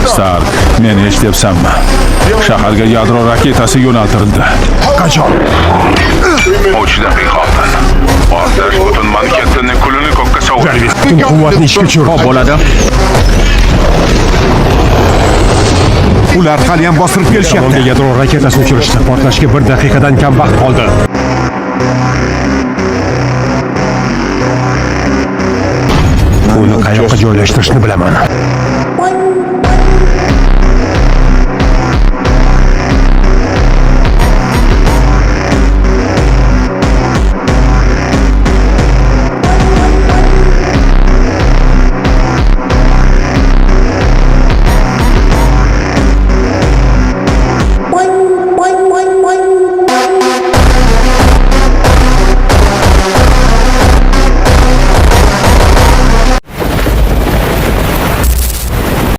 Stark, meni eshityapsanmi? Shaharga yadro raketasi yo'naltirildi. Qachon? 3 daqiqa oldin. Portlash butun Manxettenning kulini ko'kka sovurdi. Butun quvvatni ishga tushir. Hop bo'ladi. Ular hali ham bostirib kelishyapti. Yadro raketasini uchirishdi. Portlashga 1 daqiqadan kam vaqt qoldi. Uni qayoqqa joylashtirishni bilaman.